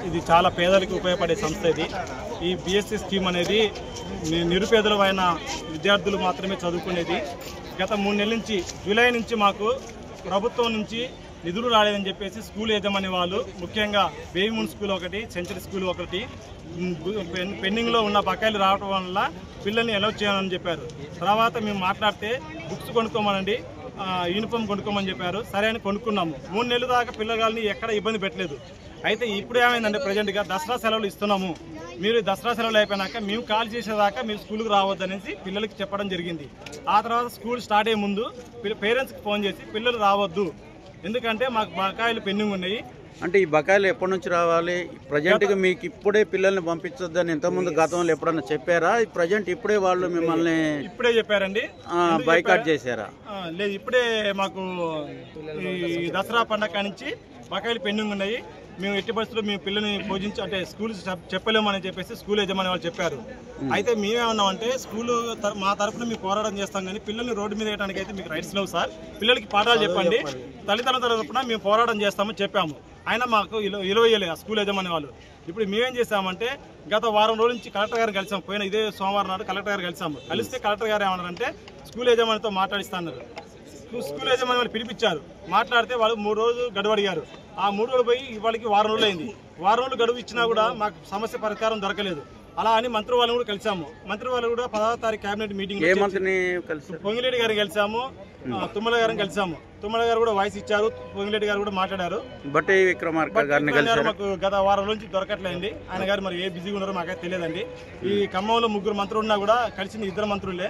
ఇది చాలా పేదలకు ఉపయోగపడే సంస్థ. ఇది ఈ బిఎస్సి స్కీమ్ అనేది నిరుపేదలమైన విద్యార్థులు మాత్రమే చదువుకునేది. గత 3 నెలల నుంచి జూలై నుంచి మాకు ప్రభుత్వం నుంచి నిధులు రాలేదని చెప్పేసి స్కూల్ యజమాని వాళ్ళు, ముఖ్యంగా బేబీమూన్ స్కూల్ ఒకటి, సెంచరీ స్కూల్ ఒకటి పెండింగ్లో ఉన్న బకాయిలు రావడం వల్ల పిల్లల్ని అలౌ చేయాలని చెప్పారు. తర్వాత మేము మాట్లాడితే బుక్స్ కొనుక్కోమనండి, యూనిఫామ్ కొనుక్కోమని చెప్పారు. సరే అని కొనుక్కున్నాము. 3 నెలల దాకా పిల్లగాళ్ళని ఎక్కడ ఇబ్బంది పెట్టలేదు. అయితే ఇప్పుడు ఏమైందంటే ప్రజెంట్గా దసరా సెలవులు ఇస్తున్నాము, మీరు దసరా సెలవులు అయిపోయినాక మేము కాల్ చేసేదాకా మీరు స్కూల్కి రావద్దనేసి పిల్లలకి చెప్పడం జరిగింది. ఆ తర్వాత స్కూల్ స్టార్ట్ అయ్యే ముందు పేరెంట్స్కి ఫోన్ చేసి పిల్లలు రావద్దు, ఎందుకంటే మాకు బకాయిలు పెండింగ్ ఉన్నాయి. అంటే ఈ బకాయిలు ఎప్పటి నుంచి రావాలి? ప్రజెంట్గా మీకు ఇప్పుడే పిల్లల్ని పంపించొద్దని ఇంతకుముందు గతంలో ఎప్పుడన్నా చెప్పారా? ప్రజెంట్ ఇప్పుడే వాళ్ళు మిమ్మల్ని ఇప్పుడే చెప్పారండి, బైకాట్ చేశారా? లేదు, ఇప్పుడే మాకు ఈ దసరా పండగ నుంచి బకాయిలు పెండింగ్ ఉన్నాయి, మేము ఎట్టి పరిస్థితుల్లో మేము పిల్లల్ని పోషించి అంటే స్కూల్ చెప్పలేమని చెప్పేసి స్కూల్ యజమాని వాళ్ళు చెప్పారు. అయితే మేమేమన్నామంటే స్కూల్ మా తరఫున మేము పోరాటం చేస్తాం, కానీ పిల్లల్ని రోడ్డు మీద వేయడానికి అయితే మీకు రైట్స్ లేవు సార్, పిల్లలకి పాఠాలు చెప్పండి, తల్లిదండ్రుల తరఫున మేము పోరాటం చేస్తామని చెప్పాము. ఆయన మాకు ఇలవేయలేదు ఆ స్కూల్ యజమాని వాళ్ళు. ఇప్పుడు మేమేం చేసామంటే గత వారం రోజుల నుంచి కలెక్టర్ గారిని కలిసాము. పోయిన ఇదే సోమవారం నాడు కలెక్టర్ గారు కలిసాము. కలిస్తే కలెక్టర్ గారు ఏమన్నారంటే స్కూల్ యజమానితో మాట్లాడిస్తున్నారు. స్కూల్ యజమాని వాళ్ళు పిలిపించారు, మాట్లాడితే వాళ్ళు 3 రోజులు గడువు అడిగారు. ఆ 3 రోజులు పోయి ఇవాళకి వారం రోజులు అయింది. వారం రోజులు గడువు ఇచ్చినా కూడా మాకు సమస్య పరిష్కారం దొరకలేదు. అలా అని మంత్రి వాళ్ళని కూడా కలిసాము. మంత్రి వాళ్ళు కూడా 16వ తారీఖు కేబినెట్ మీటింగ్ పొంగిరెడ్డి గారిని కలిసాము, తుమ్మల గారిని కలిసాము. తుమ్మల గారు కూడా వాయిస్ ఇచ్చారు, పొంగిరెడ్డి గారు కూడా మాట్లాడారు. బట్టి విక్రమార్క గారిని మాకు గత వారం నుంచి దొరకట్లేండి. ఆయన గారు మరి ఏ బిజీగా ఉన్నారో మాకైతే తెలియదండి. ఈ ఖమ్మంలో 3 మంత్రులు ఉన్నా కూడా కలిసింది 2 మంత్రులే.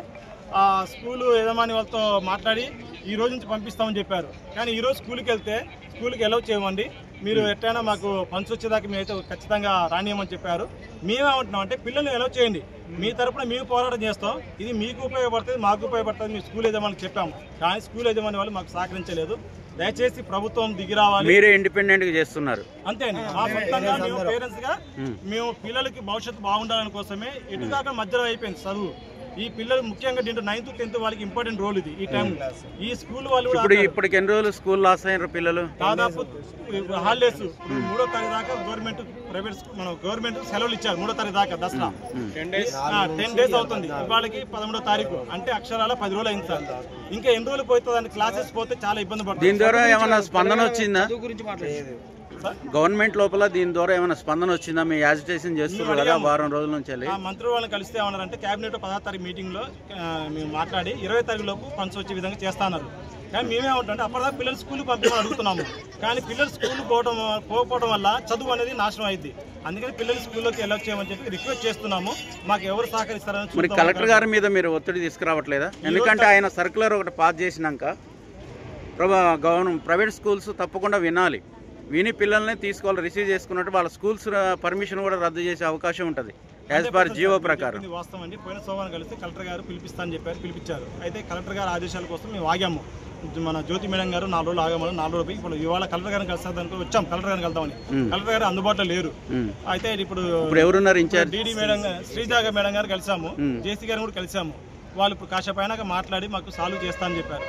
ఆ స్కూలు యజమాని వాళ్ళతో మాట్లాడి ఈ రోజు నుంచి పంపిస్తామని చెప్పారు. కానీ ఈరోజు స్కూల్కి వెళ్తే స్కూల్కి అలౌ చేయమండి, మీరు ఎట్లయినా మాకు ఫండ్స్ వచ్చేదాకా మేమైతే ఖచ్చితంగా రానియమని చెప్పారు. మేమేమంటున్నాం అంటే పిల్లల్ని అలౌ చేయండి, మీ తరపున మేము పోరాటం చేస్తాం, ఇది మీకు ఉపయోగపడుతుంది, మాకు ఉపయోగపడుతుంది, మీ స్కూల్ యజమానికి చెప్పాము. కానీ స్కూల్ యజమాని వాళ్ళు మాకు సహకరించలేదు. దయచేసి ప్రభుత్వం దిగి రావాలి. మీరే ఇండిపెండెంట్ గా చేస్తున్నారు అంతే అండి. మా సొంతంగా మేము పేరెంట్స్ గా మేము పిల్లలకి భవిష్యత్తు బాగుండాలని కోసమే ఎటుదాకా మధ్యలో అయిపోయింది చదువు. ఈ పిల్లలు ముఖ్యంగా దీంట్లో 9th 10th వాళ్ళకి ఇంపార్టెంట్ రోల్ ఇది. ఈ టైం ఈ స్కూల్ వాళ్ళు ఇప్పటికి ఎన్ని రోజులు స్కూల్ లాస్ అయినారు పిల్లలు? దాదాపు హాలిడేస్ 3వ తారీఖు దాకా గవర్నమెంట్ సెలవులు ఇచ్చారు. 3వ తారీఖు దాకా దసరా 10 days అవుతుంది. వాళ్ళకి 11వ తారీఖు అంటే అక్షరాల 10 రోజులు అయింది సార్. ఇంకా ఎన్ని రోజులు పోతుంది? క్లాసెస్ పోతే చాలా ఇబ్బంది పడుతుంది. దీని ద్వారా ఏమైనా స్పందన వచ్చిందా? గవర్నమెంట్ లోపల దీని ద్వారా ఏమైనా స్పందన వచ్చిందా? మీ యాజిటేషన్ చేస్తున్నారు కదా వారం రోజుల నుంచి. మంత్రి వాళ్ళని కలిస్తే ఏమన్నారంటే కేబినెట్ 16వ తారీఖు మీటింగ్ లో మేము మాట్లాడి 20వ తారీఖు లోపు ఫండ్స్ వచ్చే విధంగా చేస్తున్నారు. కానీ మేమేమంటే అప్పటిదాకా పిల్లలు స్కూల్కి పంపించమని అడుగుతున్నాము. కానీ పిల్లలు స్కూల్ పోకపోవడం వల్ల చదువు అనేది నాశనం అయింది. అందుకని పిల్లలు స్కూల్లోకి అలౌ చేయమని చెప్పి రిక్వెస్ట్ చేస్తున్నాము. మాకు ఎవరు సహకరిస్తారని. మరి కలెక్టర్ గారి మీద మీరు ఒత్తిడి తీసుకురావట్లేదా? ఎందుకంటే ఆయన సర్క్యులర్ ఒకటి పాస్ చేసినాక ప్రైవేట్ స్కూల్స్ తప్పకుండా విని పిల్లల్ని తీసుకోవాలి, రిసీవ్ చేసుకున్నట్టు వాళ్ళ స్కూల్స్ పర్మిషన్ కూడా రద్దు చేసే అవకాశం ఉంటుంది యాజ్ పర్ జియో ప్రకారం. వాస్తవం అండి. పోయిన సోమవారం కలిస్తే కలెక్టర్ గారు పిలిపిస్తానని చెప్పారు, పిలిపించారు. అయితే కలెక్టర్ గారు ఆదేశాల కోసం మేము ఆగాము. మన జ్యోతి మేడం గారు 4 రోజులు ఆగామని 4 రోజులు ఇప్పుడు ఇవాళ కలెక్టర్ గారిని కలిసేదానికి వచ్చాం. కలెక్టర్ గారిని కలుద్దామని కలెక్టర్ గారు అందుబాటులో లేరు. అయితే ఇప్పుడు ఎవరున్నారు ఇన్ఛార్జ్? డీడీ మేడం శ్రీజాగ మేడం గారు కలిసాము, జేసీ గారిని కూడా కలిసాము. వాళ్ళు ఇప్పుడు కాసేపు అయినాక మాట్లాడి మాకు సాల్వ్ చేస్తానని చెప్పారు.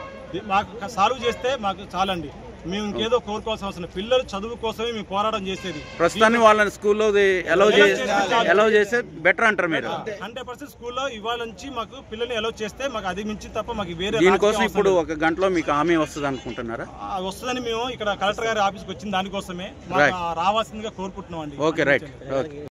మాకు సాల్వ్ చేస్తే మాకు చాలండి, మేము ఇంకేదో కోరుకోవాల్సిన అవసరం. పిల్లలు చదువు కోసమే మేము పోరాటం చేసేది. ప్రస్తుతాన్ని వాళ్ళని స్కూల్లో అలౌ చేస్తే బెటర్ అంటారు మీరు? 100% స్కూల్లో ఇవాళ నుంచి మాకు పిల్లల్ని అలౌ చేస్తే మాకు అది మించి తప్ప మాకు వేరే దీనికోసం ఇప్పుడు 1 గంటలో మీకు హామీ వస్తుంది అనుకుంటున్నారా? వస్తుందని మేము ఇక్కడ కలెక్టర్ గారి ఆఫీస్కి వచ్చిన దానికోసమే రావాల్సిందిగా కోరుకుంటున్నాం అండి. Okay, right.